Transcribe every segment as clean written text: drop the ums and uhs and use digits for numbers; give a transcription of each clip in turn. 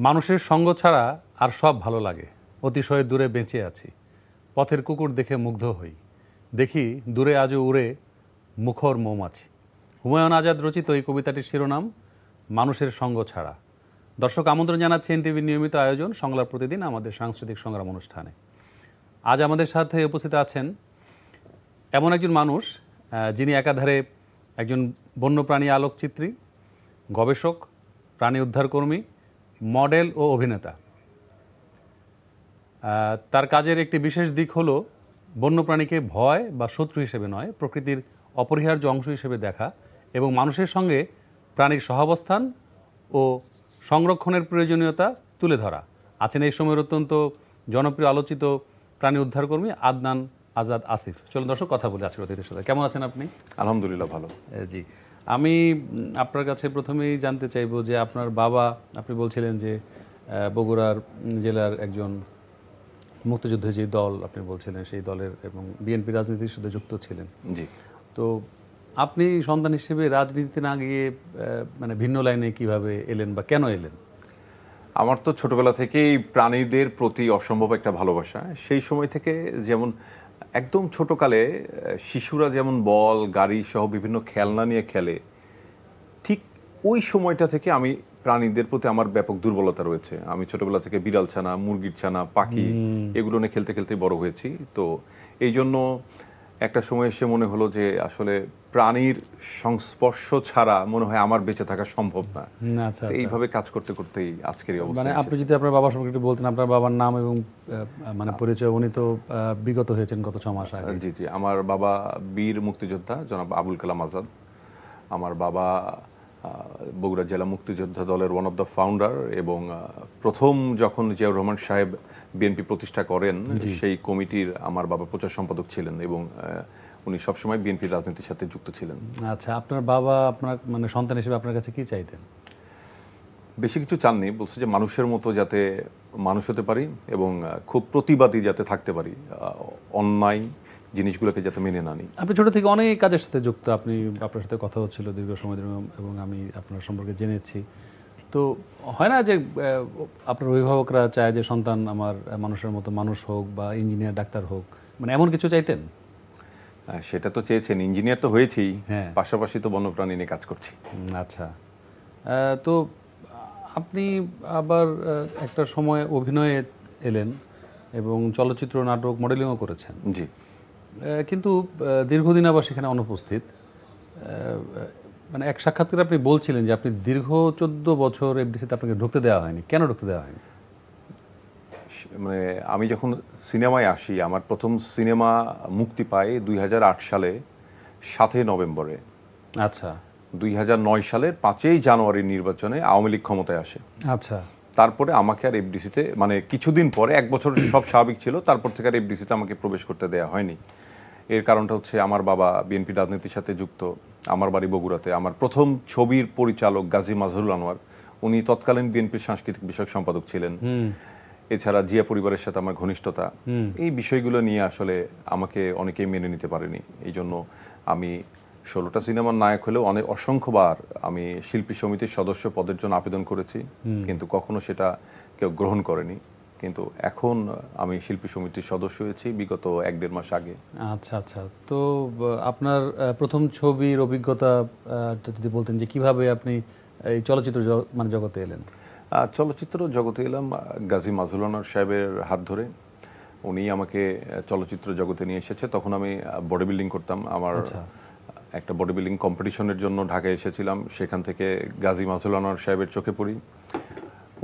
মানুষের সঙ্গ ছাড়া আর সব ভালো লাগে। অতিশয় দূরে বেঁচে আছি, পথের কুকুর দেখে মুগ্ধ হই, দেখি দূরে আজও উড়ে মুখর মৌমাছি। হুমায়ুন আজাদ রচিত এই কবিতাটির শিরোনাম মানুষের সঙ্গ ছাড়া। দর্শক, আমন্ত্রণ জানাচ্ছি এনটিভির নিয়মিত আয়োজন সংলাপ প্রতিদিন আমাদের সাংস্কৃতিক সংগ্রাম অনুষ্ঠানে। আজ আমাদের সাথে উপস্থিত আছেন এমন একজন মানুষ যিনি একাধারে একজন বন্যপ্রাণী আলোকচিত্রী, গবেষক, প্রাণী উদ্ধারকর্মী, মডেল ও অভিনেতা। তার কাজের একটি বিশেষ দিক হলো বন্যপ্রাণীকে ভয় বা শত্রু হিসেবে নয়, প্রকৃতির অপরিহার্য অংশ হিসেবে দেখা এবং মানুষের সঙ্গে প্রাণীর সহাবস্থান ও সংরক্ষণের প্রয়োজনীয়তা তুলে ধরা। আছেন এই সময়ের অত্যন্ত জনপ্রিয় আলোচিত প্রাণী উদ্ধারকর্মী আদনান আজাদ আসিফ। চলুন দর্শক, কথা বলে আছি অতিথির সাথে। কেমন আছেন আপনি? আলহামদুলিল্লাহ, ভালো। জি, আমি আপনার কাছে প্রথমেই জানতে চাইব যে আপনার বাবা, আপনি বলছিলেন যে বগুড়ার জেলার একজন মুক্তিযুদ্ধের যে দল আপনি বলছিলেন সেই দলের এবং বিএনপি রাজনীতির সাথে যুক্ত ছিলেন। জি, তো আপনি সন্তান হিসেবে রাজনীতিতে না গিয়ে মানে ভিন্ন লাইনে কিভাবে এলেন বা কেন এলেন? আমার তো ছোটবেলা থেকেই প্রাণীদের প্রতি অসম্ভব একটা ভালোবাসা। সেই সময় থেকে যেমন একদম ছোটকালে শিশুরা যেমন বল, গাড়ি সহ বিভিন্ন খেলনা নিয়ে খেলে, ঠিক ওই সময়টা থেকে আমি প্রাণীদের প্রতি আমার ব্যাপক দুর্বলতা রয়েছে। আমি ছোটবেলা থেকে বিড়াল ছানা, মুরগির ছানা, পাখি এগুলো নিয়ে খেলতে খেলতে বড় হয়েছি। তো এই জন্য একটা সময় এসে মনে হলো যে আসলে প্রাণীর সংস্পর্শ ছাড়া মনে হয় আমার বেঁচে থাকা সম্ভব না। আচ্ছা, এইভাবে কাজ করতে করতেই আজকের এই অবস্থা। মানে আপনি যদি আপনার বাবার সম্পর্কে একটু বলতেন, আপনার বাবার নাম এবং মানে পরিচয়। উনি তো বিগত হয়েছেন গত 6 মাস আগে। জি জি, আমার বাবা বীর মুক্তিযোদ্ধা জনাব আবুল কালাম আজাদ। আমার বাবা বগুড়া জেলা মুক্তিযোদ্ধা দলের ওয়ান অফ দ্য ফাউন্ডার এবং প্রথম যখন জিয়াউর রহমান সাহেব বিএনপি প্রতিষ্ঠা করেন সেই কমিটির আমার বাবা প্রচার সম্পাদক ছিলেন এবং উনি সবসময় বিএনপির রাজনীতির সাথে যুক্ত ছিলেন। আচ্ছা, আপনার বাবা আপনার মানে সন্তান হিসেবে আপনার কাছে কি চাইতেন? বেশি কিছু চাননি, বলছে যে মানুষের মতো যাতে মানুষ হতে পারি এবং খুব প্রতিবাদী যাতে থাকতে পারি, অন্যায় জিনিসগুলোকে যাতে মেনে না নিই। আপনি ছোট থেকে অনেক কাজের সাথে যুক্ত, আপনার সাথে কথা হচ্ছিল দীর্ঘ সময় ধরে এবং আমি আপনার সম্পর্কে জেনেছি। তো হয় না যে আপনার অভিভাবকরা চায় যে সন্তান আমার মানুষের মতো মানুষ হোক বা ইঞ্জিনিয়ার, ডাক্তার হোক, মানে এমন কিছু চাইতেন? সেটা তো চেয়েছেন, ইঞ্জিনিয়ার তো হয়েছি, হ্যাঁ, পাশাপাশি তো বন্যপ্রাণী নিয়ে কাজ করছি। আচ্ছা। তো আপনি আবার একটা সময় অভিনয়ে এলেন এবং চলচ্চিত্র, নাটক, মডেলিংও করেছেন। জি, কিন্তু দীর্ঘদিন আবার সেখানে অনুপস্থিত। মানে এক সাক্ষাৎকারে আপনি বলছিলেন যে আপনি দীর্ঘ 14 বছর এফডিসিতে আপনাকে ঢুকতে দেওয়া হয়নি। কেন ঢুকতে দেওয়া হয়নি? মানে আমি যখন সিনেমায় আসি, আমার প্রথম সিনেমা মুক্তি পায় 2008 সালে 7 নভেম্বরে। আচ্ছা 2009 সালের 5 জানুয়ারি নির্বাচনে আওয়ামী লীগ ক্ষমতায় আসে। আচ্ছা তারপরে আমাকে আর এফডিসিতে, মানে কিছুদিন পরে, 1 বছর সব স্বাভাবিক ছিল, তারপর থেকে আর এফডিসিতে আমাকে প্রবেশ করতে দেওয়া হয়নি। এর কারণটা হচ্ছে আমার বাবা বিএনপি রাজনীতির সাথে যুক্ত, আমার বাড়ি বগুড়াতে। আমার প্রথম ছবির পরিচালক গাজী মাজহারুল আনোয়ার, উনি তৎকালীন বিএনপির সাংস্কৃতিক বিষয়ক সম্পাদক ছিলেন। এছাড়া জিয়া পরিবারের সাথে আমার ঘনিষ্ঠতা, এই বিষয়গুলো নিয়ে আসলে আমাকে অনেকেই মেনে নিতে পারেনি। এই জন্য আমি 16টা সিনেমার নায়ক হলেও অসংখ্যবার আমি শিল্পী সমিতির সদস্য পদের জন্য আবেদন করেছি, কিন্তু কখনো সেটা কেউ গ্রহণ করেনি। কিন্তু এখন আমি শিল্পী সমিতির সদস্য হয়েছি বিগত 1-1.5 মাস আগে। আচ্ছা আচ্ছা। তো আপনার প্রথম ছবির অভিজ্ঞতা যদি বলতেন যে কিভাবে আপনি এই চলচ্চিত্র মানে জগতে এলেন? চলচ্চিত্র জগতে এলাম গাজী মাজহারুল আনোয়ার সাহেবের হাত ধরে। উনি আমাকে চলচ্চিত্র জগতে নিয়ে এসেছে। তখন আমি বডি বিল্ডিং করতাম। আমার একটা বডি বিল্ডিং কম্পিটিশনের জন্য ঢাকায় এসেছিলাম। সেখান থেকে গাজী মাজহারুল আনোয়ার সাহেবের চোখে পড়ি।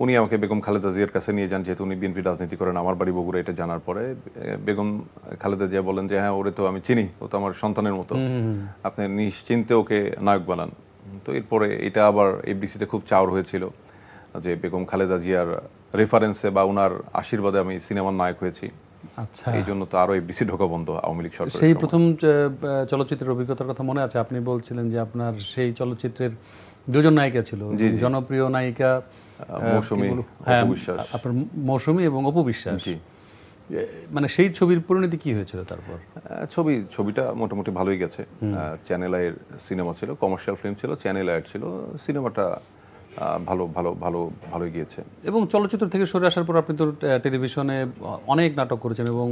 উনি আমাকে বেগম খালেদা জিয়ার কাছে নিয়ে যান, যেহেতু উনি বিএনপি রাজনীতি করেন। আমার বাড়ি বগুড়া, এটা জানার পরে বেগম খালেদা জিয়া বলেন যে হ্যাঁ, ওরে তো আমি চিনি, ও তো আমার সন্তানের মতো, আপনি নিশ্চিন্তে ওকে নায়ক বানান। তো এরপরে এটা আবার এফডিসিতে খুব চাওর হয়েছিল যে বেগম খালেদা জিয়ার রেফারেন্সে বা ওনার আশীর্বাদে আমি সিনেমার নায়ক হয়েছি। আচ্ছা, এই জন্য তো আরো এফডিসি ঢোকা বন্ধ আওয়ামী লীগ সরকার। সেই প্রথম চলচ্চিত্রের অভিজ্ঞতার কথা মনে আছে? আপনি বলছিলেন যে আপনার সেই চলচ্চিত্রের দুজন নায়িকা ছিল, জনপ্রিয় নায়িকা মৌসুমী, হ্যাঁ, অপু বিশ্বাস। আপনার মৌসুমী এবং অপু বিশ্বাস। মানে সেই ছবির পরিণতি কি হয়েছিল তারপর? ছবিটা মোটামুটি ভালোই গেছে। চ্যানেল আইয়ের সিনেমা ছিল, কমার্শিয়াল ফিল্ম ছিল, চ্যানেল আইয়ের ছিল। সিনেমাটা ভালো ভালো ভালো ভালোই গিয়েছে। এবং চলচ্চিত্র থেকে সরে আসার পর আপনি তো টেলিভিশনে অনেক নাটক করেছেন এবং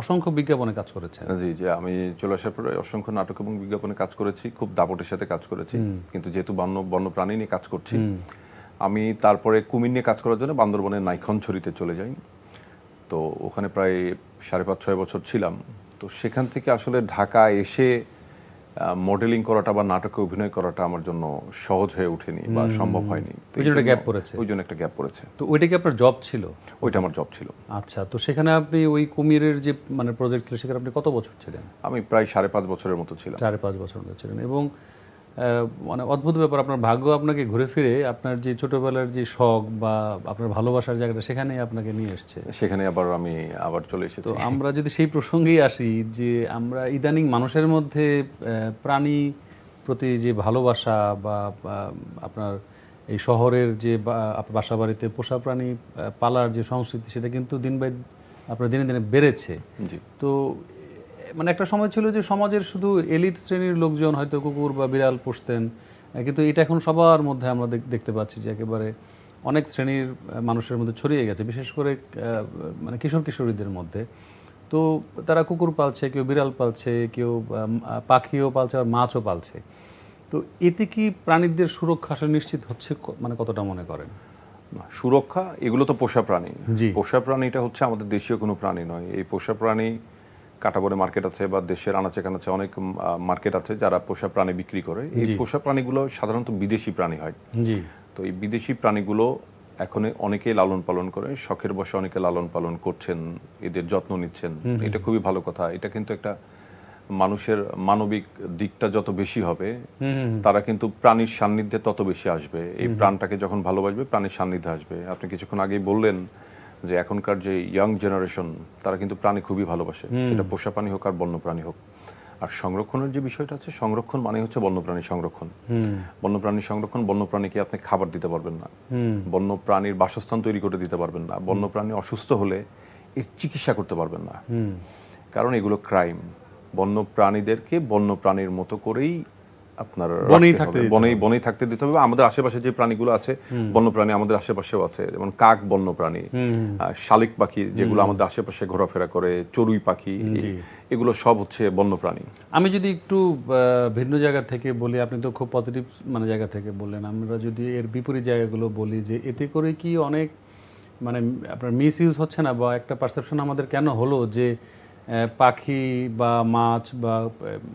অসংখ্য বিজ্ঞাপনে কাজ করেছেন। জি জি, আমি চলে আসার পরে অসংখ্য নাটক এবং বিজ্ঞাপনে কাজ করেছি, খুব দাপটের সাথে কাজ করেছি, কিন্তু যেহেতু বন্যপ্রাণী নিয়ে কাজ করছি, আমি তারপরে কুমির নিয়ে কাজ করার জন্য বান্দরবনের নাইখনছড়িতে চলে যাই। তো ওখানে প্রায় 5.5-6 বছর ছিলাম। তো সেখান থেকে আসলে ঢাকা এসে মডেলিং করাটা বা নাটকে অভিনয় করাটা আমার জন্য সহজ হয়ে ওঠেনি বা সম্ভব হয়নি। ওই জন্য একটা গ্যাপ পড়েছে। ওই জন্য একটা গ্যাপ পড়েছে। তো ওইটা কি আপনার জব ছিল? ওইটা আমার জব ছিল। আচ্ছা, তো সেখানে আপনি ওই কুমিরের যে মানে প্রজেক্ট ছিল সেখানে আপনি কত বছর ছিলেন? আমি প্রায় 5.5 বছরের মতো ছিলাম। 5.5 বছর মতো ছিলেন এবং মানে অদ্ভুত ব্যাপার, আপনার ভাগ্য আপনাকে ঘুরে ফিরে আপনার যে ছোটবেলার যে শখ বা আপনার ভালোবাসার জায়গাটা সেখানেই আপনাকে নিয়ে এসছে। সেখানে আমি আবার চলে এসেছি। তো আমরা যদি সেই প্রসঙ্গেই আসি, যে আমরা ইদানিং মানুষের মধ্যে প্রাণী প্রতি যে ভালোবাসা বা আপনার এই শহরের যে বাসা বাড়িতে পোষা প্রাণী পালার যে সংস্কৃতি, সেটা কিন্তু আপনার দিনে দিনে বেড়েছে। জি। তো মানে একটা সময় ছিল যে সমাজের শুধু এলিট শ্রেণীর লোকজন হয়তো কুকুর বা বিড়াল পুষতেন, কিন্তু এটা এখন সবার মধ্যে আমরা দেখতে পাচ্ছি যে একেবারে অনেক শ্রেণীর মানুষের মধ্যে ছড়িয়ে গেছে, বিশেষ করে মানে কিশোর কিশোরীদের মধ্যে। তো তারা কুকুর পালছে, কেউ বিড়াল পালছে, কেউ পাখিও পালছে, আর মাছও পালছে। তো এতে কি প্রাণীদের সুরক্ষা নিশ্চিত হচ্ছে, মানে কতটা মনে করেন? সুরক্ষা, এগুলো তো পোষা প্রাণী। জি। পোষা প্রাণীটা হচ্ছে আমাদের দেশীয় কোনো প্রাণী নয়। এই পোষা প্রাণী কাটাবনে মার্কেট আছে বা দেশের আনাচে কানাচে অনেক মার্কেট আছে যারা পোষা প্রাণী বিক্রি করে। এই পোষা প্রাণীগুলো সাধারণত বিদেশি প্রাণী হয়। জি। তো এই বিদেশি প্রাণীগুলো এখন অনেকেই লালন পালন করে, শখের বশে অনেকে লালন পালন করছেন, এদের যত্ন নিচ্ছেন। এটা খুবই ভালো কথা। এটা কিন্তু একটা মানুষের মানবিক দিকটা যত বেশি হবে, তারা কিন্তু প্রাণীর সান্নিধ্যে তত বেশি আসবে। এই প্রাণটাকে যখন ভালোবাসবে, প্রাণীর সান্নিধ্যে আসবে। আপনি কিছুক্ষণ আগেই বললেন যে এখনকার যে ইয়াং জেনারেশন, তারা কিন্তু প্রাণী খুবই ভালোবাসে, সেটা পোষা প্রাণী হোক আর বন্যপ্রাণী হোক। আর সংরক্ষণের যে বিষয়টা আছে, সংরক্ষণ মানে হচ্ছে বন্যপ্রাণী সংরক্ষণ। বন্যপ্রাণী সংরক্ষণ, বন্যপ্রাণীকে আপনি খাবার দিতে পারবেন না, বন্যপ্রাণীর বাসস্থান তৈরি করে দিতে পারবেন না, বন্যপ্রাণী অসুস্থ হলে এর চিকিৎসা করতে পারবেন না, কারণ এগুলো ক্রাইম। বন্যপ্রাণীদেরকে বন্যপ্রাণীর মতো করেই আপনার বনেই থাকতে দিতে হবে। আমাদের আশেপাশে যে প্রাণীগুলো আছে, বন্যপ্রাণী আমাদের আশেপাশেও আছে, যেমন কাক বন্যপ্রাণী, শালিক পাখি যেগুলো আমাদের আশেপাশে ঘোরাফেরা করে, চড়ুই পাখি, এগুলো সব হচ্ছে বন্যপ্রাণী। আমি যদি একটু ভিন্ন জায়গা থেকে বলি, আপনি তো খুব পজিটিভ মানে জায়গা থেকে বললেন, আমরা যদি এর বিপরীত জায়গাগুলো বলি, যে এতে করে কি অনেক মানে আপনার মিস ইউজ হচ্ছে না, বা একটা পারসেপশন আমাদের কেন হলো যে পাখি বা মাছ বা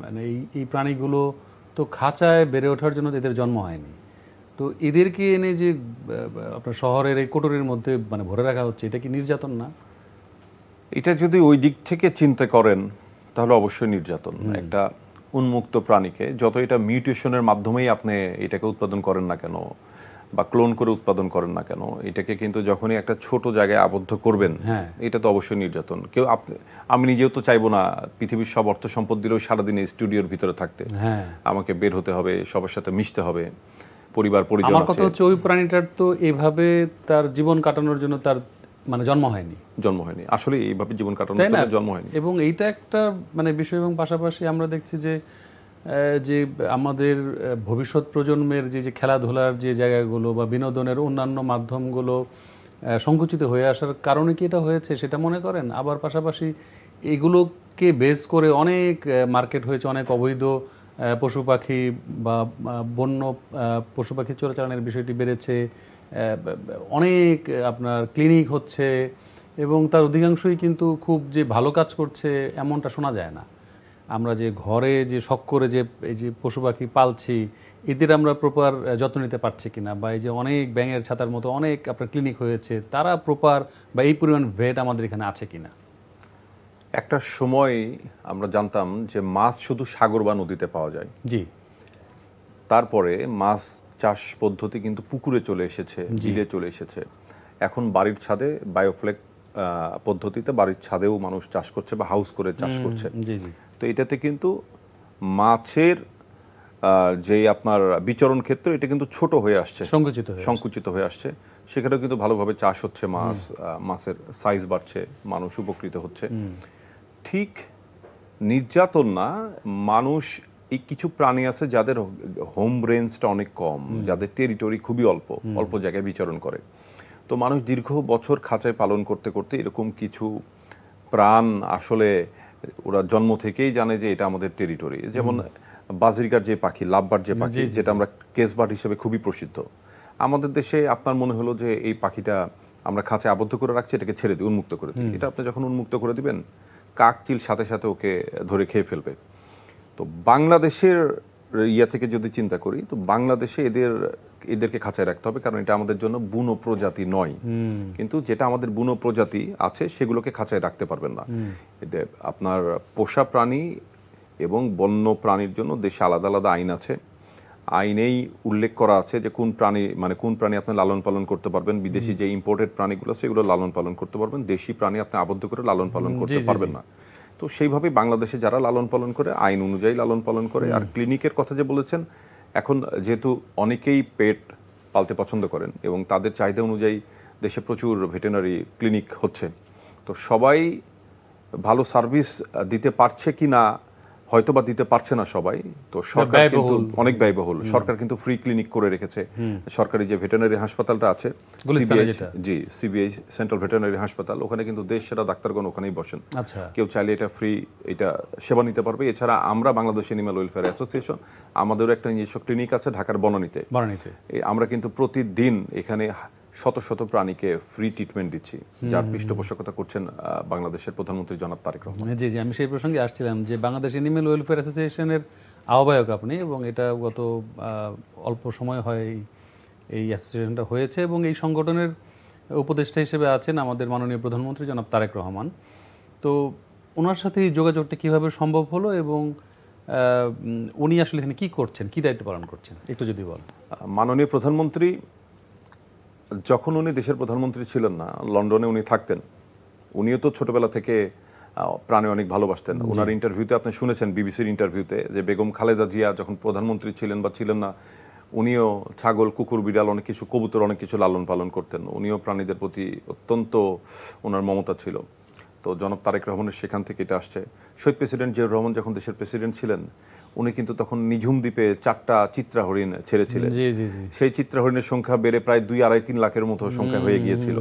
মানে এই প্রাণীগুলো তো খাঁচায় বেড়ে ওঠার জন্য এদের জন্ম হয়নি, তো এদেরকে এনে যে আপনার শহরের এই কোটরের মধ্যে মানে ভরে রাখা হচ্ছে, এটা কি নির্যাতন না? এটা যদি ওই দিক থেকে চিন্তা করেন তাহলে অবশ্যই নির্যাতন। একটা উন্মুক্ত প্রাণীকে যত এটা মিউটেশনের মাধ্যমেই আপনি এটাকে উৎপাদন করেন না কেন বা ক্লোন করে উৎপাদন করেন না কেন, এটাকে কিন্তু যখনই একটা ছোট জায়গায় আবদ্ধ করবেন, এটা তো অবশ্যই নির্যাতন। আমি নিজেও তো চাইবো না পৃথিবীর সব অর্থ সম্পদ দিলেও সারাদিন স্টুডিওর ভিতরে থাকতে। আমাকে বের হতে হবে, সবার সাথে মিশতে হবে, পরিবার পরিজন। আমার কথা হচ্ছে ওই প্রাণীটার তো এভাবে তার জীবন কাটানোর জন্য তার মানে জন্ম হয়নি। আসলে এইভাবে জীবন কাটানোর জন্ম হয়নি। এবং এইটা একটা মানে বিষয়। এবং পাশাপাশি আমরা দেখছি যে আমাদের ভবিষ্যৎ প্রজন্মের যে খেলাধুলার যে জায়গাগুলো বা বিনোদনের অন্যান্য মাধ্যমগুলো সংকুচিত হয়ে আসার কারণে কি এটা হয়েছে সেটা মনে করেন? আবার পাশাপাশি এগুলোকে বেস করে অনেক মার্কেট হয়েছে, অনেক অবৈধ পশু পাখি বা বন্য পশু পাখি চোরাচালানের বিষয়টি বেড়েছে, অনেক আপনার ক্লিনিক হচ্ছে, এবং তার অধিকাংশই কিন্তু খুব যে ভালো কাজ করছে এমনটা শোনা যায় না। আমরা যে ঘরে যে শখ করে যে এই যে পশু পাখি পালছি, এদের আমরা প্রপার যত্ন নিতে পারছি কিনা, বা এই যে অনেক ব্যাঙের ছাতার মতো অনেক আপনার ক্লিনিক হয়েছে, তারা প্রপার বা এই পরিমাণ ভেট আমাদের এখানে আছে কিনা। একটা সময় আমরা জানতাম যে মাছ শুধু সাগর বা নদীতে পাওয়া যায়। জি। তারপরে মাছ চাষ পদ্ধতি কিন্তু পুকুরে চলে এসেছে, বিলে চলে এসেছে। এখন বাড়ির ছাদে বায়োফ্লেক পদ্ধতিতে বাড়ির ছাদেও মানুষ চাষ করছে বা হাউস করে চাষ করছে। তো এটাতে কিন্তু মাছের যে আপনার বিচরণ ক্ষেত্র, এটা কিন্তু ছোট হয়ে আসছে, সংকুচিত হয়ে আসছে। সেখানেও কিন্তু ভালোভাবে চাষ হচ্ছে, মাছের সাইজ বাড়ছে, মানুষ উপকৃত হচ্ছে। ঠিক নির্যাতন না, মানুষ এই কিছু প্রাণী আছে যাদের হোম রেঞ্জটা অনেক কম, যাদের টেরিটরি খুবই অল্প অল্প জায়গায় বিচরণ করে। তো মানুষ দীর্ঘ বছর খাঁচায় পালন করতে করতে এরকম কিছু প্রাণ আসলে ওরা জন্ম থেকেই জানে যে এটা আমাদের টেরিটরি। যেমন বাজরিকার যে পাখি, লাভবার্ড যে পাখি, যেটা আমরা কেসবার্ড হিসেবে খুবই প্রসিদ্ধ। আমাদের দেশে আপনার মনে হলো যে এই পাখিটা আমরা খাঁচায় আবদ্ধ করে রাখছি, এটাকে ছেড়ে দিই, উন্মুক্ত করে দিই। এটা আপনি যখন উন্মুক্ত করে দিবেন, কাক চিল সাথে সাথে ওকে ধরে খেয়ে ফেলবে। তো বাংলাদেশের ইয়া থেকে যদি চিন্তা করি, তো বাংলাদেশে এদেরকে খাঁচায় রাখতে হবে, কারণ এটা আমাদের জন্য বুনো প্রজাতি নয়। কিন্তু যেটা আমাদের বুনো প্রজাতি আছে সেগুলোকে খাঁচায় রাখতে পারবেন না। এদের আপনার পোষা প্রাণী এবং বন্য প্রাণীর জন্য দেশে আলাদা আলাদা আইন আছে। আইনেই উল্লেখ করা আছে যে কোন প্রাণী আপনি লালন পালন করতে পারবেন। বিদেশি যে ইম্পোর্টেড প্রাণীগুলো সেগুলো লালন পালন করতে পারবেন, দেশি প্রাণী আপনি আবদ্ধ করে লালন পালন করতে পারবেন না। তো সেইভাবে বাংলাদেশে যারা লালন পালন করে আইন অনুযায়ী লালন পালন করে। আর ক্লিনিকের কথা যে বলেছেন, এখন যেহেতু অনেকেই পেট পালতে পছন্দ করেন এবং তাদের চাহিদা অনুযায়ী দেশে প্রচুর ভেটেরিনারি ক্লিনিক হচ্ছে, তো সবাই ভালো সার্ভিস দিতে পারছে কিনা, হয়তো বা দিতে পারছে না সবাই। তো সরকার কিন্তু অনেক ব্যয়বহুল, সরকার কিন্তু ফ্রি ক্লিনিক করে রেখেছে। সরকারি যে ভেটেরিনারি হাসপাতালটা আছে, জি সিবিআই সেন্ট্রাল ভেটেরিনারি হাসপাতাল, ওখানে কিন্তু দেশ সেরা ডাক্তারগণ ওখানেই বসেন। কেউ চাইলে এটা ফ্রি এটা সেবা নিতে পারবে। এছাড়া আমরা বাংলাদেশ এনিম্যাল ওয়েলফেয়ার অ্যাসোসিয়েশন, আমাদেরও একটা নিজস্ব ক্লিনিক আছে ঢাকার বনানীতে। আমরা কিন্তু প্রতিদিন এখানে শত শত প্রাণীকে ফ্রি ট্রিটমেন্ট দিচ্ছি, যার পৃষ্ঠপোষকতা করছেন বাংলাদেশের প্রধানমন্ত্রী জনাব তারেক রহমান। জি জি, আমি সেই প্রসঙ্গে আসছিলাম যে বাংলাদেশ এনিম্যাল ওয়েলফেয়ার অ্যাসোসিয়েশনের আহ্বায়ক আপনি, এবং এটা গত অল্প সময় হয় এই অ্যাসোসিয়েশনটা হয়েছে, এবং এই সংগঠনের উপদেষ্টা হিসেবে আছেন আমাদের মাননীয় প্রধানমন্ত্রী জনাব তারেক রহমান। তো ওনার সাথে এই যোগাযোগটা কিভাবে সম্ভব হলো, এবং উনি আসলে এখানে কি করছেন, কি দায়িত্ব পালন করছেন, একটু যদি বলেন। মাননীয় প্রধানমন্ত্রী যখন উনি দেশের প্রধানমন্ত্রী ছিলেন না, লন্ডনে উনি থাকতেন, উনিও তো ছোটবেলা থেকে প্রাণী অনেক ভালোবাসতেন। ওনার ইন্টারভিউতে আপনি শুনেছেন, বিবিসির ইন্টারভিউতে, যে বেগম খালেদা জিয়া যখন প্রধানমন্ত্রী ছিলেন বা ছিলেন না, উনিও ছাগল, কুকুর, বিড়াল, অনেক কিছু, কবুতর, অনেক কিছু লালন পালন করতেন। উনিও প্রাণীদের প্রতি অত্যন্ত ওনার মমতা ছিল। তো জনাব তারেক রহমানের সেখান থেকে এটা আসছে। শহীদ প্রেসিডেন্ট জিয়াউর রহমান যখন দেশের প্রেসিডেন্ট ছিলেন, উনি কিন্তু তখন নিঝুম দ্বীপে 4টা চিত্রা হরিণ ছেড়েছিলেন। সেই চিত্রা হরিণের সংখ্যা বেড়ে প্রায় 2-2.5-3 লাখের মতো সংখ্যা হয়ে গিয়েছিল।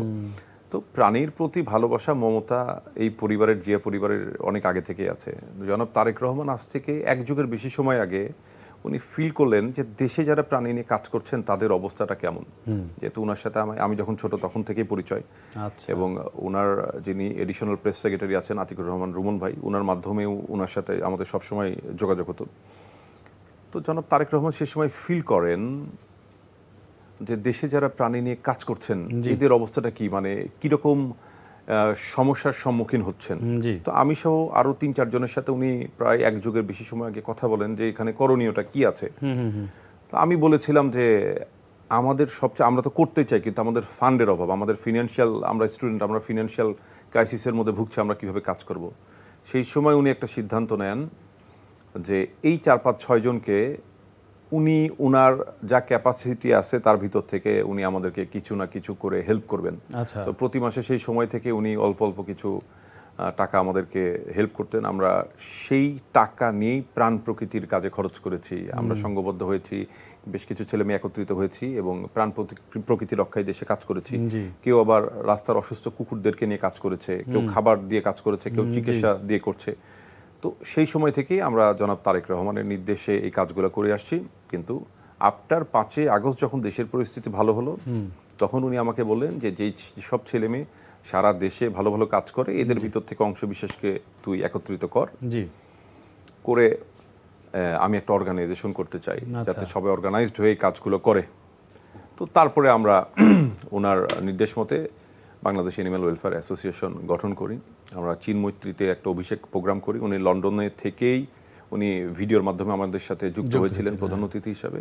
তো প্রাণীর প্রতি ভালোবাসা, মমতা এই পরিবারের, জিয়া পরিবারের অনেক আগে থেকে আছে। জনাব তারেক রহমান আজ থেকে এক যুগের বেশি সময় আগে উনি ফিল করলেন যে দেশে যারা প্রাণী নিয়ে কাজ করছেন তাদের অবস্থাটা কেমন। যেহেতু ওনার সাথে আমি যখন ছোট তখন থেকেই পরিচয়, এবং ওনার যিনি এডিশনাল প্রেস সেক্রেটারি আছেন আতিকুর রহমান রুমন ভাই, ওনার মাধ্যমেও ওনার সাথে আমাদের সবসময় যোগাযোগ হতো। তো জনাব তারেক রহমান সে সময় ফিল করেন যে দেশে যারা প্রাণী নিয়ে কাজ করছেন এদের অবস্থাটা কি, মানে কিরকম সমস্যার সম্মুখীন হচ্ছেন। তো আমি সহ আরো 3-4 জনের সাথে উনি প্রায় এক যুগের বেশি সময় আগে কথা বলেন যে এখানে করণীয়টা কি আছে। তো আমি বলেছিলাম যে আমাদের সবচেয়ে, আমরা তো করতে চাই কিন্তু আমাদের ফান্ডের অভাব, আমাদের ফিনান্সিয়াল, আমরা স্টুডেন্ট, আমরা ফিনান্সিয়াল ক্রাইসিসের মধ্যে ভুগছি, আমরা কিভাবে কাজ করব। সেই সময় উনি একটা সিদ্ধান্ত নেন যে এই 4-5-6 জনকে উনি ওনার যা ক্যাপাসিটি আছে তার ভিতর থেকে উনি আমাদেরকে কিছু না কিছু করে হেল্প করবেন। তো প্রতি মাসে সেই সময় থেকে উনি অল্প অল্প কিছু টাকা আমাদেরকে হেল্প করতেন। আমরা সেই টাকা নিয়েই প্রাণ প্রকৃতির কাজে খরচ করেছি। আমরা সংঘবদ্ধ হয়েছি, বেশ কিছু ছেলে মেয়ে একত্রিত হয়েছি এবং প্রাণ প্রকৃতি রক্ষায় দেশে কাজ করেছি। কেউ আবার রাস্তার অসুস্থ কুকুরদেরকে নিয়ে কাজ করেছে, কেউ খাবার দিয়ে কাজ করেছে, কেউ চিকিৎসা দিয়ে করছে। তো সেই সময় থেকেই আমরা জনাব তারেক রহমানের নির্দেশে এই কাজগুলো করে আসছি। কিন্তু আফটার 5ই আগস্ট যখন দেশের পরিস্থিতি ভালো হলো, তখন উনি আমাকে বললেন যে যেই সব ছেলে মেয়ে সারা দেশে ভালো ভালো কাজ করে, এদের ভিতর থেকে অংশ বিশেষকে তুই একত্রিত কর, করে আমি একটা অর্গানাইজেশন করতে চাই যাতে সবাই অর্গানাইজড হয়ে কাজগুলো করে। তো তারপরে আমরা ওনার নির্দেশ মতে বাংলাদেশ এনিম্যাল ওয়েলফেয়ার অ্যাসোসিয়েশন গঠন করি। আমরা চীন মৈত্রীতে একটা অভিষেক প্রোগ্রাম করি। উনি লন্ডনে থেকেই উনি ভিডিওর মাধ্যমে আমাদের সাথে যুক্ত হয়েছিলেন প্রধান অতিথি হিসাবে।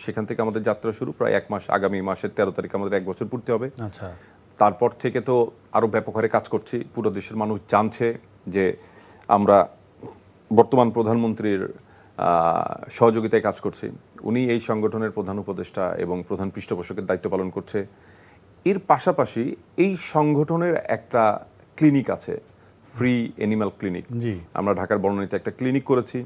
সেখান থেকে আমাদের যাত্রা শুরু, প্রায় 1 মাস, আগামী মাসের 13 তারিখ আমাদের 1 বছর পূর্তি হবে। তারপর থেকে তো আরো ব্যাপক হারে কাজ করছি। পুরো দেশের মানুষ জানছে যে আমরা বর্তমান প্রধানমন্ত্রীর সহযোগিতায় কাজ করছি। উনি এই সংগঠনের প্রধান উপদেষ্টা এবং প্রধান পৃষ্ঠপোষকের দায়িত্ব পালন করছে। এর পাশাপাশি এই সংগঠনের একটা ক্লিনিক আছে, ফ্রি এনিম্যাল ক্লিনিক। আমরা ঢাকার বনানীতে একটা ক্লিনিক করেছি।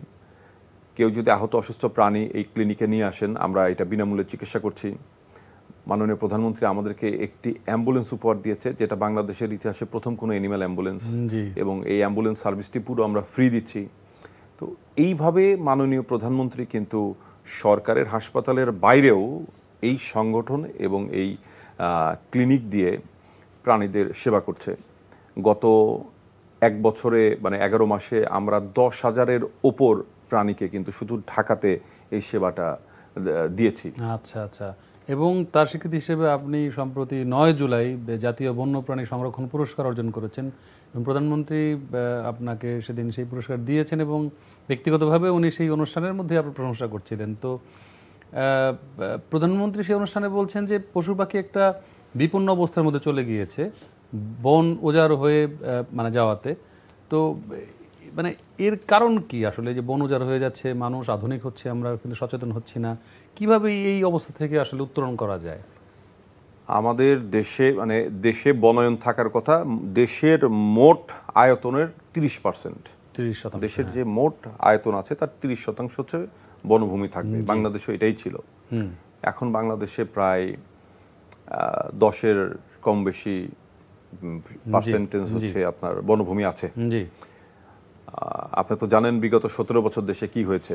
কেউ যদি আহত অসুস্থ প্রাণী এই ক্লিনিকে নিয়ে আসেন, আমরা এটা বিনামূল্যে চিকিৎসা করছি। মাননীয় প্রধানমন্ত্রী আমাদেরকে একটি অ্যাম্বুলেন্স উপহার দিয়েছে, যেটা বাংলাদেশের ইতিহাসে প্রথম কোনো অ্যানিম্যাল অ্যাম্বুলেন্স, জি। এবং এই অ্যাম্বুলেন্স সার্ভিসটি পুরো আমরা ফ্রি দিচ্ছি। তো এইভাবে মাননীয় প্রধানমন্ত্রী কিন্তু সরকারের হাসপাতালের বাইরেও এই সংগঠন এবং এই ক্লিনিক দিয়ে প্রাণীদের সেবা করছে। গত 1 বছরে মানে 11 মাসে আমরা 10,000-এর ওপর প্রাণীকে কিন্তু শুধু ঢাকাতে এই সেবাটা দিয়েছি। আচ্ছা আচ্ছা। এবং তার স্বীকৃতি হিসেবে আপনি সম্প্রতি 9 জুলাই জাতীয় বন্যপ্রাণী সংরক্ষণ পুরস্কার অর্জন করেছেন এবং প্রধানমন্ত্রী আপনাকে সেদিন সেই পুরস্কার দিয়েছেন এবং ব্যক্তিগতভাবে উনি সেই অনুষ্ঠানের মধ্যে আপনার প্রশংসা করছিলেন। তো প্রধানমন্ত্রী সেই অনুষ্ঠানে বলছেন যে পশু পাখি একটা বিপন্ন অবস্থার মধ্যে চলে গিয়েছে বন উজাড় হয়ে মানে যাওয়াতে। তো মানে এর কারণ কি আসলে, যে বন উজাড় হয়ে যাচ্ছে, মানুষ আধুনিক হচ্ছে, আমরা কিন্তু সচেতন হচ্ছি না, কিভাবে এই অবস্থা থেকে আসলে উত্তরণ করা যায়? আমাদের দেশে মানে দেশে বনায়ন থাকার কথা, দেশের মোট আয়তনের 30%। 30%। দেশের যে মোট আয়তন আছে তার 30% হচ্ছে বনভূমি থাকবে। বাংলাদেশে এটাই ছিল। এখন বাংলাদেশে প্রায় 10-এর কম বেশি পার্সেন্টেজ হচ্ছে আপনার বনভূমি আছে। জি। আপনি তো জানেন বিগত 17 বছর দেশে কি হয়েছে,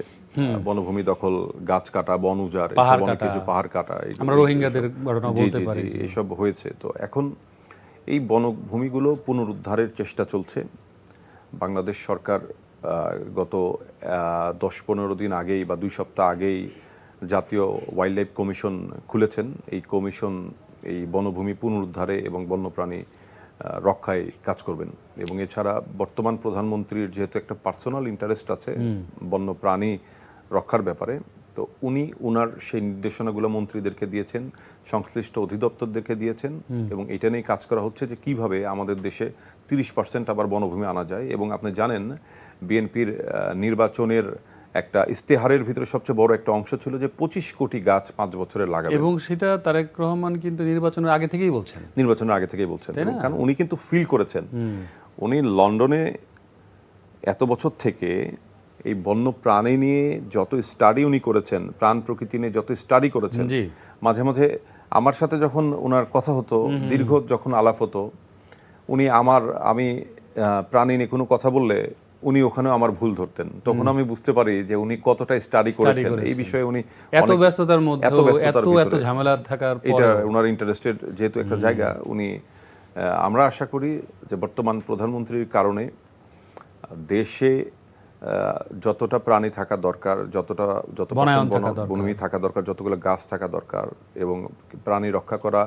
বনভূমি দখল, গাছ কাটা, বন উজাড়, পাহাড় অনেক কাটা। কিছু, পাহাড় কাটা, আমরা রোহিঙ্গাদের ঘটনা জি, বলতে জি, পারি। জি, এইসব হয়েছে। তো এখন এই বনভূমিগুলো পুনরুদ্ধারের চেষ্টা চলছে। বাংলাদেশ সরকার গত 10-15 দিন আগেই বা 2 সপ্তাহ আগেই জাতীয় ওয়াইল্ড লাইফ কমিশন খুলেছেন। এই কমিশন এই বনভূমি পুনরুদ্ধারে এবং বন্যপ্রাণী রক্ষায় কাজ করবেন। এবং এছাড়া বর্তমান প্রধানমন্ত্রীর যেহেতু একটা পার্সোনাল ইন্টারেস্ট আছে বন্যপ্রাণী রক্ষার ব্যাপারে, তো উনি উনার সেই নির্দেশনাগুলো মন্ত্রীদেরকে দিয়েছেন, সংশ্লিষ্ট অধিদপ্তরদেরকে দিয়েছেন, এবং এটা নিয়ে কাজ করা হচ্ছে যে কিভাবে আমাদের দেশে 30% আবার বনভূমি আনা যায়। এবং আপনি জানেন বিএনপির নির্বাচনের একটা ইস্তেহারের ভিতরে সবচেয়ে বড় একটা অংশ ছিল যে 25 কোটি গাছ 5 বছরে লাগাবে, এবং সেটা তারেক রহমান কিন্তু নির্বাচনের আগে থেকেই বলছেন। নির্বাচনের আগে থেকেই বলছেন। কারণ উনি কিন্তু ফিল করেছেন, উনি লন্ডনে এত বছর থেকে এই বন্য প্রাণী নিয়ে যত স্টাডি উনি করেছেন, প্রাণ প্রকৃতি নিয়ে যত স্টাডি করেছেন, মাঝে মাঝে আমার সাথে যখন ওনার কথা হতো, দীর্ঘ যখন আলাপ হতো, আমি প্রাণী নিয়ে কোনো কথা বললে উনি ওখানে আমার ভুল ধরতেন। তখন আমি বুঝতে পারি যে উনি কতটা স্টাডি করেছেন এই বিষয়ে। উনি এত ব্যস্ততার মধ্যে এত ঝামেলা থাকার পর এটা ওনার ইন্টারেস্টেড যেহেতু একটা জায়গা, উনি আমরা আশা করি যে বর্তমান প্রধানমন্ত্রীর কারণে দেশে যতটা প্রাণী থাকা দরকার, যত বনভূমি থাকা দরকার, যতগুলো গাছ থাকা দরকার, এবং প্রাণী রক্ষা করা,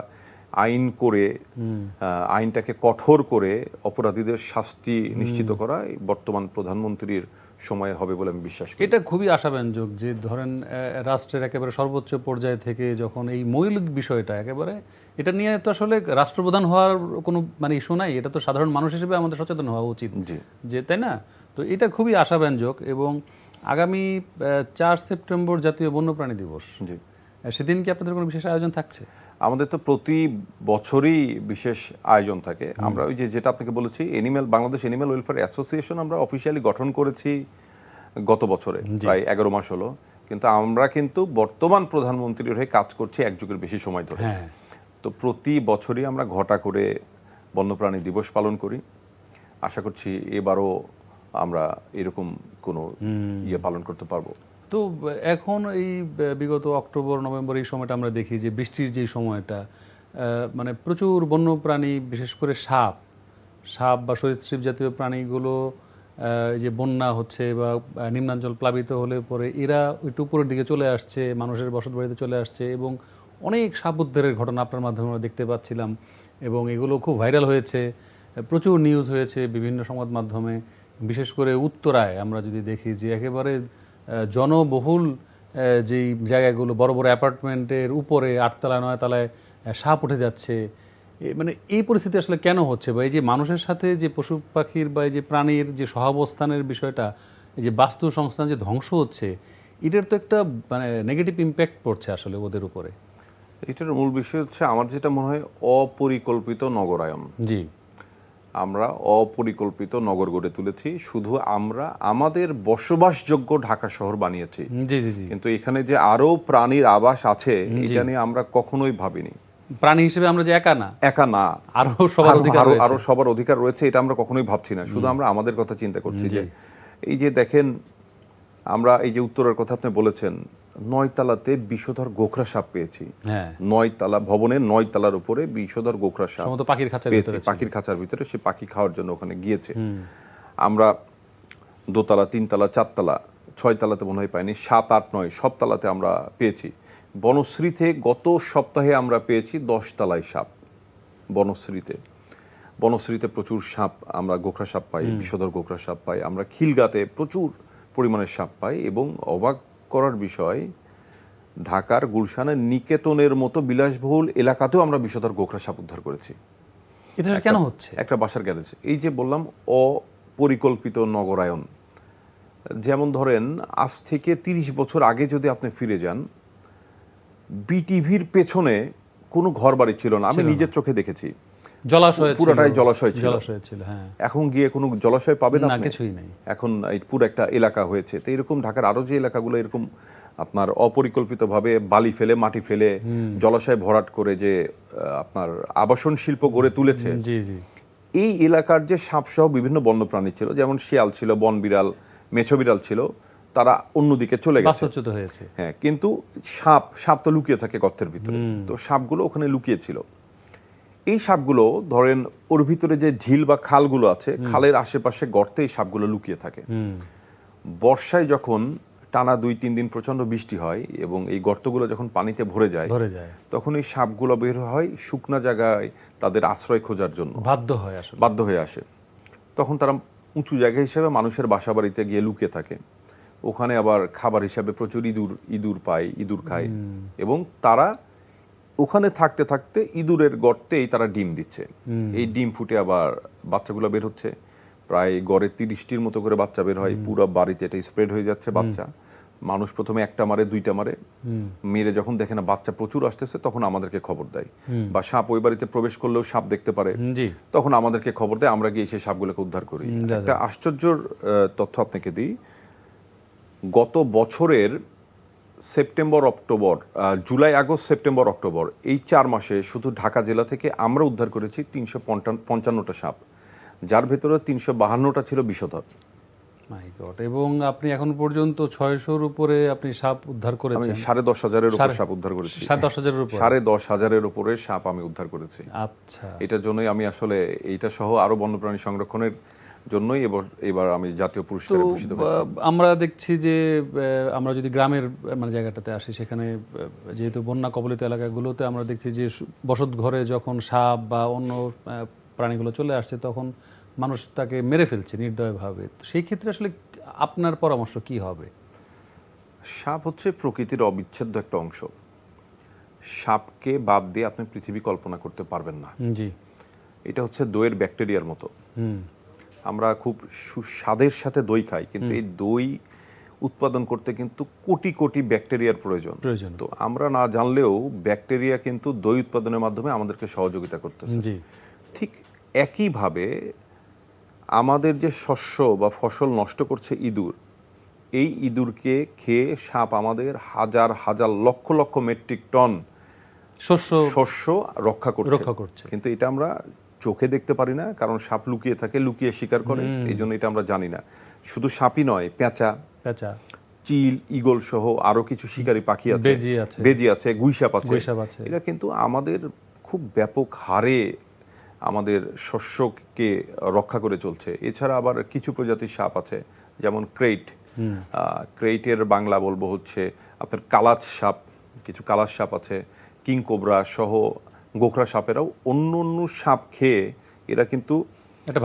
আইন করে আইনটাকে কঠোর করে অপরাধীদের শাস্তি নিশ্চিত করা বর্তমান প্রধানমন্ত্রীর সময় হবে বলে আমি বিশ্বাস করি। এটা খুবই আশাব্যঞ্জক যে ধরেন রাষ্ট্রের একেবারে সর্বোচ্চ পর্যায় থেকে যখন এই মৌলিক বিষয়টা একেবারে, এটা নিয়ে তো আসলে রাষ্ট্রপ্রধান হওয়ার কোনো মানে ইস্যু নাই, এটা তো সাধারণ মানুষ হিসেবে আমাদের সচেতন হওয়া উচিত, যে তাই না? তো এটা খুবই আশাব্যঞ্জক। এবং আগামী 4 সেপ্টেম্বর জাতীয় বন্যপ্রাণী দিবস, সেদিন কি আপনাদের কোনো বিশেষ আয়োজন থাকছে? আমাদের তো প্রতি বছরই বিশেষ আয়োজন থাকে। আমরা ওই যেটা আপনাকে বলেছি, বাংলাদেশ এনিম্যাল ওয়েলফেয়ার অ্যাসোসিয়েশন আমরা অফিসিয়ালি গঠন করেছি গত বছরে, প্রায় 11 মাস হলো। কিন্তু আমরা কিন্তু বর্তমান প্রধানমন্ত্রীর হয়ে কাজ করছি 1 যুগের বেশি সময় ধরে। তো প্রতি বছরই আমরা ঘটা করে বন্যপ্রাণী দিবস পালন করি। আশা করছি এবারও আমরা এরকম কোনো পালন করতে পারবো। তো এখন এই বিগত অক্টোবর নভেম্বর এই সময়টা আমরা দেখি যে বৃষ্টির যে সময়টা, মানে প্রচুর বন্যপ্রাণী, বিশেষ করে সাপ বা সরীসৃপ জাতীয় প্রাণীগুলো যে বন্যা হচ্ছে বা নিম্নাঞ্চল প্লাবিত হলে পরে এরা একটু উপরের দিকে চলে আসছে, মানুষের বসতবাড়িতে চলে আসছে, এবং অনেক সাপ উদ্ধারের ঘটনা আপনার মাধ্যমে আমরা দেখতে পাচ্ছিলাম, এবং এগুলো খুব ভাইরাল হয়েছে, প্রচুর নিউজ হয়েছে বিভিন্ন সংবাদ মাধ্যমে। বিশেষ করে উত্তরায় আমরা যদি দেখি যে একেবারে জনবহুল যেই জায়গাগুলো, বড় বড় অ্যাপার্টমেন্টের উপরে 8 তলায় 9 তলায় সাপ উঠে যাচ্ছে। মানে এই পরিস্থিতি আসলে কেন হচ্ছে, বা এই যে মানুষের সাথে যে পশু পাখির বা এই যে প্রাণীর যে সহাবস্থানের বিষয়টা, এই যে বাস্তু সংস্থান যে ধ্বংস হচ্ছে, এটার তো একটা মানে নেগেটিভ ইম্প্যাক্ট পড়ছে আসলে ওদের উপরে। এটার মূল বিষয় হচ্ছে আমার যেটা মনে হয় অপরিকল্পিত নগরায়ন। আমরা অপরিকল্পিত নগর গড়ে তুলেছি, শুধু আমরা আমাদের বসবাসযোগ্য ঢাকা শহর বানিয়েছি। জি জি জি। কিন্তু এখানে যে আরো প্রাণীর আবাস আছে এটা নিয়ে আমরা কখনোই ভাবিনি। প্রাণী হিসেবে আমরা যে একা না, একা না, আরো সবার অধিকার রয়েছে। আরো সবার অধিকার রয়েছে, এটা আমরা কখনোই ভাবছি না। শুধু আমরা আমাদের কথা চিন্তা করছি জি। যে এই যে দেখেন, আমরা এই যে উত্তরের কথা আপনি বলেছেন, 9 তালাতে বিষধর গোখরা সাপ পেয়েছি। হ্যাঁ, 9 তালা ভবনের 9 তালার উপরে বিষধর গোখরা সাপ সম্ভবত পাখির খাঁচার পেয়েছি, ভিতরে ছিল। পাখির খাঁচার ভিতরে। সে পাখি খাওয়ার জন্য ওখানে গিয়েছে। আমরা দোতলা, 3 তালা, 4 তালা, 6 তালাতে মনে হয় পাইনি, 7, 8, 9 সব তালাতে আমরা পেয়েছি। বনশ্রীতে গত সপ্তাহে আমরা পেয়েছি 10 তালায় সাপ। বনশ্রীতে প্রচুর সাপ, আমরা গোখরা সাপ পাই, বিষধর গোখরা সাপ পাই। আমরা খিলগাতে প্রচুর পরিমাণে সাপ পাই। এবং অবাক করার বিষয়, ঢাকার গুলশানের নিকেতনের মতো বিলাসবহুল এলাকাতেও আমরা বিষধর গোখরা সাপ উদ্ধার করেছি। এটা কেন হচ্ছে? একটা বাসার গ্যারেজে। এই যে বললাম অপরিকল্পিত নগরায়ন। যেমন ধরেন, আজ থেকে 30 বছর আগে যদি আপনি ফিরে যান, বিটিভির পেছনে কোনো ঘর বাড়ি ছিল না, আমি নিজের চোখে দেখেছি। জলাশয় ছিল, পুরোটাই জলাশয় ছিল। জলাশয় ছিল, হ্যাঁ। এখন গিয়ে কোনো জলাশয় পাবেন না, আপনি? কিছুই নেই। এখন এই পুরো একটা এলাকা হয়েছে। তো এরকম ঢাকার আরো যে এলাকাগুলো এরকম আপনার অপরিকল্পিতভাবে বালি ফেলে, মাটি ফেলে, জলাশয় ভরাট করে যে আপনার আবাসন শিল্প গড়ে তুলেছে, জি জি। এই এলাকার যে সাপসহ বিভিন্ন বন্যপ্রাণী ছিল, যেমন শিয়াল ছিল, বন বিড়াল, মেছো বিড়াল ছিল, তারা অন্যদিকে চলে গেছে। বাস্তুচ্যুত হয়েছে। হ্যাঁ, কিন্তু সাপ তো লুকিয়ে থাকে গর্তের ভিতরে। তো সাপগুলো ওখানে লুকিয়ে ছিল। এই সাপগুলো ধরেন ওর ভিতরে যে ঝিল বা খালগুলো আছে, খালের আশেপাশে গর্তে এই সাপগুলো লুকিয়ে থাকে। বর্ষায় যখন টানা 2-3 দিন প্রচন্ড বৃষ্টি হয় এবং এই গর্তগুলো যখন পানিতে ভরে যায়, তখন এই সাপগুলো বের হয় শুকনা জায়গায় তাদের আশ্রয় খোঁজার জন্য, বাধ্য হয়ে আসে। তখন তারা উঁচু জায়গা হিসেবে মানুষের বাসা বাড়িতে গিয়ে লুকিয়ে থাকে। ওখানে আবার খাবার হিসাবে প্রচুর ইঁদুর পায়, ইঁদুর খায়। এবং তারা ওখানে থাকতে থাকতে ইঁদুরের গর্তেই তারা ডিম দিচ্ছে। এই ডিম ফুটে আবার বাচ্চাগুলো বের হচ্ছে। প্রায় গড়ে 30টির মতো করে বাচ্চা বের হয়। পুরো বাড়িতে এটা স্প্রেড হয়ে যাচ্ছে বাচ্চা। মানুষ প্রথমে 1টা মারে, 2টা মারে। মেরে যখন দেখে না বাচ্চা প্রচুর আসতেছে, তখন আমাদেরকে খবর দেয়। বা সাপ ওই বাড়িতে প্রবেশ করলেও সাপ দেখতে পারে, তখন আমাদেরকে খবর দেয়, আমরা গিয়ে সেই সাপগুলোকে উদ্ধার করি। একটা আশ্চর্যের তথ্য আপনাকে দিই। গত বছরের জুলাই, আগস্ট, সেপ্টেম্বর, অক্টোবর এই 4 মাসে শুধু ঢাকা জেলা থেকে আমরা উদ্ধার করেছি 355টা সাপ, যার ভেতরে 352টা ছিল বিষধর। মাই গড। এবং আপনি এখন পর্যন্ত 600-র উপরে আপনি সাপ উদ্ধার করেছেন। 10,500-এর উপরে সাপ উদ্ধার করেছি। 10,500-এর উপরে? 10,500-এর উপরে সাপ আমি উদ্ধার করেছি। আচ্ছা। এটার জন্যই আমি আসলে এইটা সহ আরো বন্যপ্রাণী সংরক্ষণের জন্যই এবার আমি জাতীয় পুরস্কারে ভূষিত হয়েছি। আমরা দেখছি যে আমরা যদি গ্রামের মানে জায়গাটাতে আসি, সেখানে যেহেতু বন্যা কবলিত এলাকাগুলোতে আমরা দেখছি যে বসত ঘরে যখন সাপ বা অন্য প্রাণীগুলো চলে আসছে, তখন মানুষ তাকে মেরে ফেলছে নির্দয়ভাবে। তো সেই ক্ষেত্রে আসলে আপনার পরামর্শ কি হবে? সাপ হচ্ছে প্রকৃতির অবিচ্ছেদ্য একটা অংশ। সাপকে বাদ দিয়ে আপনি পৃথিবী কল্পনা করতে পারবেন না। জি। এটা হচ্ছে দইয়ের ব্যাকটেরিয়ার মতো। আমরা খুব সুস্বাদের সাথে দই খাই, কিন্তু এই দই উৎপাদন করতে কিন্তু কোটি কোটি ব্যাকটেরিয়ার প্রয়োজন। তো আমরা না জানলেও ব্যাকটেরিয়া কিন্তু দই উৎপাদনের মাধ্যমে আমাদেরকে সহযোগিতা করতেছে। ঠিক একইভাবে আমাদের যে শস্য বা ফসল নষ্ট করছে ইঁদুর, এই ইঁদুরকে খেয়ে সাপ আমাদের হাজার হাজার লক্ষ লক্ষ মেট্রিক টন শস্য রক্ষা করছে। কিন্তু এটা আমরা চোখে দেখতে পারি না, কারণ সাপ লুকিয়ে থাকে, লুকিয়ে শিকার করে, এই জন্য এটা আমরা জানি না। শুধু সাপই নয়, পেঁচা, চিল, ঈগল সহ আরো কিছু শিকারী পাখি আছে, বেজি আছে, গুইসাপ আছে। এটা কিন্তু আমাদের খুব ব্যাপক হারে আমাদের শস্যকে রক্ষা করে চলছে। এছাড়া আবার কিছু প্রজাতির সাপ আছে, যেমন ক্রেইটের বাংলা বলবো হচ্ছে আপনার কালাচ সাপ। কিছু কালাচ সাপ আছে, কিং কোবরা সহ গোখরা সাপেরাও অন্য অন্য সাপ খেয়ে এরা কিন্তু একটা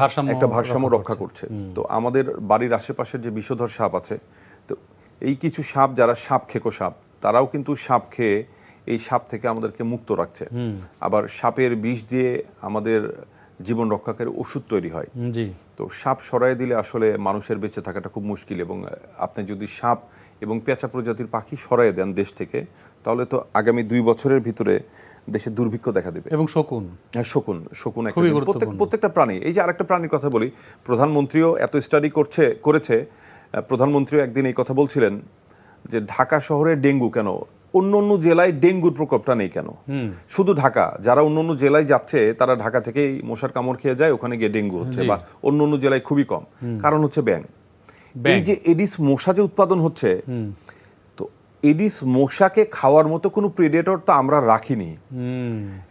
ভারসাম্য রক্ষা করছে। তো আমাদের বাড়ির আশেপাশের যে বিষধর সাপ আছে, তো এই কিছু সাপ যারা সাপ খেকো সাপ, তারাও কিন্তু সাপ খেয়ে এই সাপ থেকে আমাদেরকে মুক্ত রাখছে। আবার সাপের বিষ দিয়ে আমাদের জীবন রক্ষাকারী ওষুধ তৈরি হয়। তো সাপ সরাই দিলে আসলে মানুষের বেঁচে থাকাটা খুব মুশকিল। এবং আপনি যদি সাপ এবং পেঁচা প্রজাতির পাখি সরাই দেন দেশ থেকে, তাহলে তো আগামী 2 বছরের ভিতরে দেশে দুর্ভিক্ষ দেখা দিবে এবং শকুন। হ্যাঁ, শকুন শকুন একটা খুবই জিনিস। গুরুত্বপূর্ণ। প্রত্যেকটা প্রাণী, এই যে আরেকটা প্রাণীর কথা বলি, প্রধানমন্ত্রীও এত স্টাডি করেছে। প্রধানমন্ত্রীও একদিন এই কথা বলছিলেন যে ঢাকা শহরে ডেঙ্গু কেন, অন্য অন্য জেলায় ডেঙ্গুর প্রকোপটা নেই কেন, শুধু ঢাকা। যারা অন্য অন্য জেলায় যাচ্ছে তারা ঢাকা থেকেই মশার কামড় খেয়ে যায়, ওখানে গিয়ে ডেঙ্গু হচ্ছে, জি। বা অন্য অন্য জেলায় খুবই কম। কারণ হচ্ছে ব্যাঙ। এই যে এডিস মশা যে উৎপাদন হচ্ছে, তো এডিস মশাকে খাওয়ার মতো কোনো প্রেডেটর তো আমরা রাখিনি।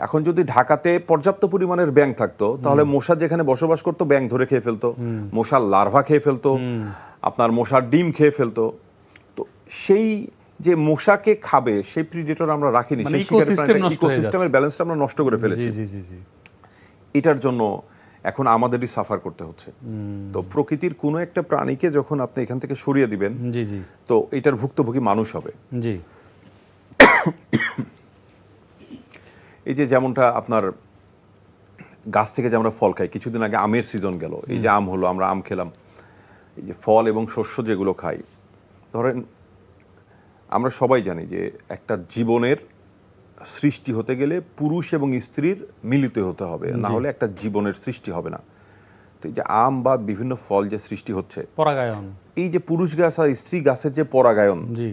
এখন যদি ঢাকাতে পর্যাপ্ত পরিমাণের ব্যাঙ থাকতো, তাহলে মশা যেখানে বসবাস করতো ব্যাঙ ধরে খেয়ে ফেলতো, মশার লার্ভা খেয়ে ফেলতো, আপনার মশার ডিম খেয়ে ফেলতো। তো সেই যে মশাকে খাবে সেই প্রিডেটর আমরা রাখিনি, মানে সেই শিকারের ইকোসিস্টেম প্রাণীটা, নষ্ট হয়ে যাচ্ছে। ইকোসিস্টেমের ব্যালেন্সটা আমরা নষ্ট করে ফেলেছি। জি জি জি। এটার জন্য এখন আমাদেরই সাফার করতে হচ্ছে। তো প্রকৃতির কোনো একটা প্রাণীকে যখন আপনি এখান থেকে সরিয়ে দিবেন, জি জি তো এটার ভুক্তভোগী মানুষ হবে। জি। এই যে যেমনটা আপনার গাছ থেকে যে আমরা ফল খাই, কিছুদিন আগে আমের সিজন গেল, এই যে আম হলো, আমরা আম খেলাম। এই যে ফল এবং শস্য যেগুলো খাই, ধরেন আমরা সবাই জানি যে একটা জীবনের সৃষ্টি হতে গেলে পুরুষ এবং স্ত্রীর মিলিত হতে হবে, না হলে একটা জীবনের সৃষ্টি হবে না। তো এই যে আম বা বিভিন্ন ফল যে সৃষ্টি হচ্ছে, পরাগায়ন। এই যে পুরুষ গাছ আর স্ত্রী গাছের যে পরাগায়ন, জি।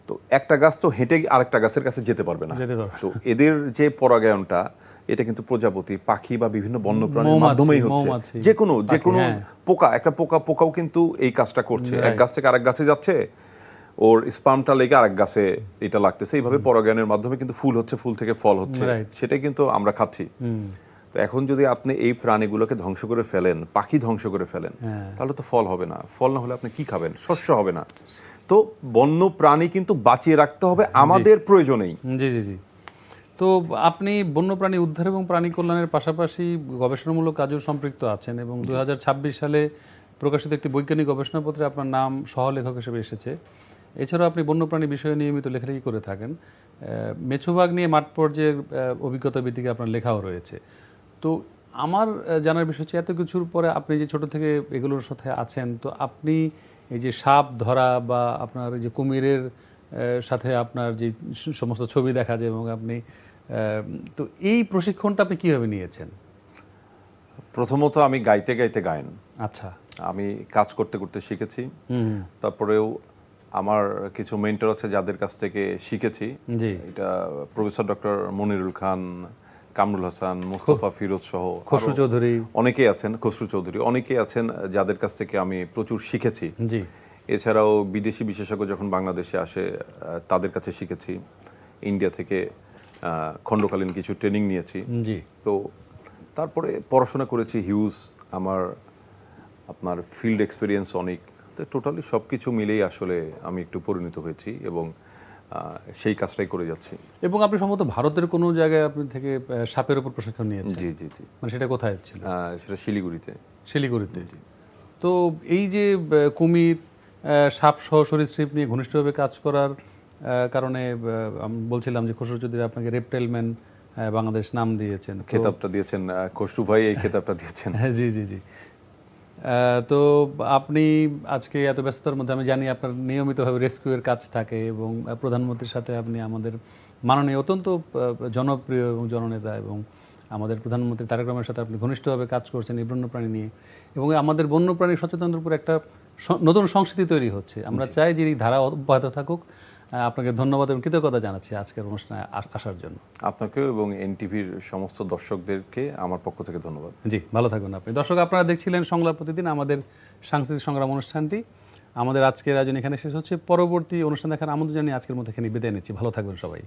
তো একটা গাছ তো হেঁটে আরেকটা গাছের কাছে যেতে পারবে না। যেতে পারবে। তো এদের যে পরাগায়নটা, এটা কিন্তু প্রজাপতি, পাখি বা বিভিন্ন বন্যপ্রাণীর মৌমাছি, মাধ্যমেই হচ্ছে। মৌমাছি, যে কোনো পাখি, হ্যাঁ। একটা পোকাও কিন্তু এই কাজটা করছে। Right. এক গাছ থেকে আরেক গাছে যাচ্ছে, ওর স্পার্মটা লেগে আরেক গাছে এটা লাগতেছে, এইভাবে পরাগায়নের মাধ্যমে কিন্তু ফুল হচ্ছে, ফুল থেকে ফল হচ্ছে, Right. সেটাই কিন্তু আমরা খাচ্ছি। তো এখন যদি আপনি এই প্রাণীগুলোকে ধ্বংস করে ফেলেন, পাখি ধ্বংস করে ফেলেন, হ্যাঁ। তাহলে তো ফল হবে না। ফল না হলে আপনি কি খাবেন? শস্য হবে না। তো বন্য প্রাণী কিন্তু বাঁচিয়ে রাখতে হবে আমাদের প্রয়োজনেই। জি জি জি। তো আপনি বন্যপ্রাণী উদ্ধার এবং প্রাণী কল্যাণের পাশাপাশি গবেষণামূলক কাজেও সম্পৃক্ত আছেন, এবং 2026 সালে প্রকাশিত একটি বৈজ্ঞানিক গবেষণাপত্রে আপনার নাম সহলেখক হিসেবে এসেছে। এছাড়াও আপনি বন্যপ্রাণী বিষয়ে নিয়মিত লেখালেখি করে থাকেন। মেছোবাগ নিয়ে মাঠ পর্যায়ের অভিজ্ঞতা ভিত্তিকে আপনার লেখাও রয়েছে। তো আমার জানার বিষয় হচ্ছে, এত কিছুর পরে আপনি যে ছোট থেকে এগুলোর সাথে আছেন, তো আপনি এই যে সাপ ধরা বা আপনার এই যে কুমিরের সাথে আপনার যে সমস্ত ছবি দেখা যায়, এবং আপনি তো এই প্রশিক্ষণটা আপনি কিভাবে নিয়েছেন? প্রথমত আমি গাইতে গাইতে গায়ন, আচ্ছা। আমি কাজ করতে করতে শিখেছি। তারপরেও আমার কিছু মেন্টর আছে যাদের কাছ থেকে শিখেছি। জি। এটা প্রফেসর ডক্টর মনিরুল খান, কামরুল হাসান, মুস্তফা ফিরোজ সহ খসরু আরো চৌধুরী। অনেকেই আছেন, খসরু চৌধুরী, অনেকেই আছেন যাদের কাছ থেকে আমি প্রচুর শিখেছি। জি। এছাড়াও বিদেশি বিশেষজ্ঞ যখন বাংলাদেশে আসে, তাদের কাছে শিখেছি। ইন্ডিয়া থেকে খণ্ডকালীন কিছু ট্রেনিং নিয়েছি। জি। তো তারপরে পড়াশোনা করেছি হিউজ, আমার আপনার ফিল্ড এক্সপিরিয়েন্স অনেক। তো টোটালি সব কিছু মিলেই আসলে আমি একটু পরিণত হয়েছি, এবং সেই কাজটাই করে যাচ্ছি। এবং আপনি সম্ভবত ভারতের কোনো জায়গায় আপনি থেকে সাপের উপর প্রশিক্ষণ নিয়েছেন? জি জি জি। মানে সেটা কোথায় ছিল? সেটা শিলিগুড়িতে। শিলিগুড়িতে। তো এই যে কুমির, সাপ সহ সরীসৃপ নিয়ে ঘনিষ্ঠভাবে কাজ করার কারণে আমি বলছিলাম যে খসরু চৌধুরী আপনাকে রেপটাইল ম্যান বাংলাদেশ নাম দিয়েছেন। খেতাবটা দিয়েছেন খসরু ভাই, এই খেতাবটা দিয়েছেন। হ্যাঁ, জি জি জি। তো আপনি আজকে এত ব্যস্ততার মধ্যে, আমি জানি আপনার নিয়মিতভাবে রেস্কিউয়ের কাজ থাকে, এবং প্রধানমন্ত্রীর সাথে আপনি আমাদের মাননীয় অত্যন্ত জনপ্রিয় এবং জননেতা, এবং আমাদের প্রধানমন্ত্রী তারেক রহমানের সাথে আপনি ঘনিষ্ঠভাবে কাজ করছেন এই বন্যপ্রাণী নিয়ে, এবং আমাদের বন্যপ্রাণী সচেতনতার উপর একটা নতুন সংস্কৃতি তৈরি হচ্ছে। আমরা চাই যে এই ধারা অব্যাহত থাকুক। আপনাকে ধন্যবাদ এবং কৃতজ্ঞতা জানাচ্ছি আজকের অনুষ্ঠানে আসার জন্য। আপনাকেও এবং এনটিভির সমস্ত দর্শকদেরকে আমার পক্ষ থেকে ধন্যবাদ। জি, ভালো থাকুন আপনি। দর্শক, আপনারা দেখছিলেন সংলাপ প্রতিদিন, আমাদের সাংস্কৃতিক সংগ্রাম অনুষ্ঠানটি। আমাদের আজকের আয়োজন এখানে শেষ হচ্ছে। পরবর্তী অনুষ্ঠান দেখার আমন্ত্রণ জানিয়ে আজকের মতো এখানে বিদায় নিচ্ছি। ভালো থাকবেন সবাই।